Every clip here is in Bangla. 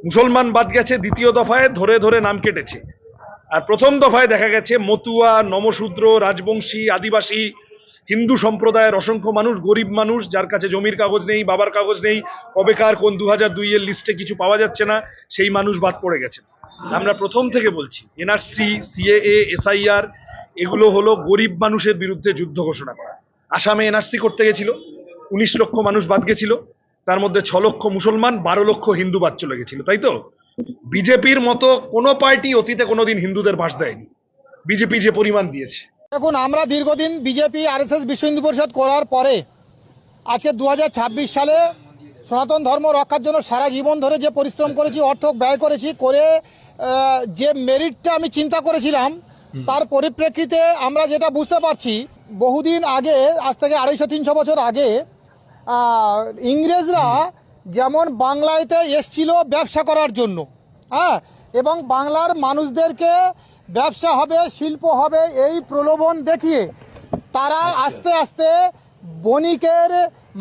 মুসলমান বাদ গেছে, দ্বিতীয় দফায় ধরে ধরে নাম কেটেছে। আর প্রথম দফায় দেখা গেছে মতুয়া, নমশূদ্র, রাজবংশী, আদিবাসী, হিন্দু সম্প্রদায়ের অসংখ্য মানুষ, গরিব মানুষ যার কাছে জমির কাগজ নেই, বাবার কাগজ নেই, কবেকার কোন 2002 এর লিস্টে কিছু পাওয়া যাচ্ছে না, সেই মানুষ বাদ পড়ে গেছে। আমরা প্রথম থেকে বলছি এনআরসি, সিএএ, এসআইআর এগুলো হলো গরিব মানুষের বিরুদ্ধে যুদ্ধ ঘোষণা করা। আসামে এনআরসি করতে গেছিল, 19 লক্ষ মানুষ বাদ গেছিল, তার মধ্যে 6 লক্ষ মুসলমান, 12 লক্ষ হিন্দু বাদ চলে গেছিল, তাই তো? বিজেপির মতো কোনো পার্টি অতীতে কোনোদিন হিন্দুদের বাস দেয়নি, বিজেপি যে পরিমাণ দিয়েছে। দেখুন, আমরা দীর্ঘদিন বিজেপি আরএসএস বিশ্ব হিন্দু পরিষদ করার পরে আজকে 2026 সালে সনাতন ধর্ম রক্ষার জন্য সারা জীবন ধরে যে পরিশ্রম করেছি, অর্থ ব্যয় করেছি, করে যে মেরিটটা আমি চিন্তা করেছিলাম, তার পরিপ্রেক্ষিতে আমরা যেটা বুঝতে পারছি, বহুদিন আগে, আজ থেকে 250-300 বছর আগে ইংরেজরা যেমন বাংলাতে এসছিল ব্যবসা করার জন্য, হ্যাঁ, এবং বাংলার মানুষদেরকে ব্যবসা হবে, শিল্প হবে, এই প্রলোভন দেখিয়ে তারা আস্তে আস্তে বণিকের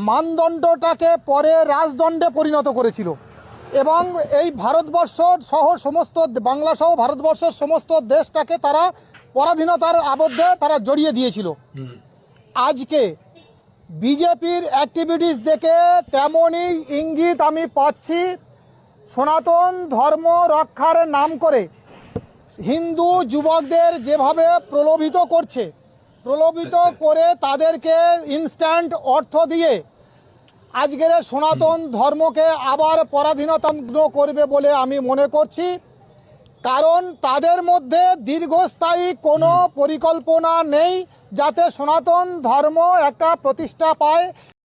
মানদণ্ডটাকে পরে রাজদণ্ডে পরিণত করেছিল এবং এই ভারতবর্ষ সহ সমস্ত, বাংলা সহ ভারতবর্ষের সমস্ত দেশটাকে তারা পরাধীনতার আবদ্ধে তারা জড়িয়ে দিয়েছিল। আজকে বিজেপির অ্যাক্টিভিটিস দেখে তেমনই ইঙ্গিত আমি পাচ্ছি। সনাতন ধর্ম রক্ষার নাম করে হিন্দু যুবকদের যেভাবে প্রলোভিত করছে, প্রলোভিত করে তাদেরকে ইনস্ট্যান্ট অর্থ দিয়ে আজকের সনাতন ধর্মকে আবার পরাধীনতামগ্ন করবে বলে আমি মনে করছি। কারণ তাদের মধ্যে দীর্ঘস্থায়ী কোনো পরিকল্পনা নেই যাতে সনাতন ধর্ম একটা প্রতিষ্ঠা পায়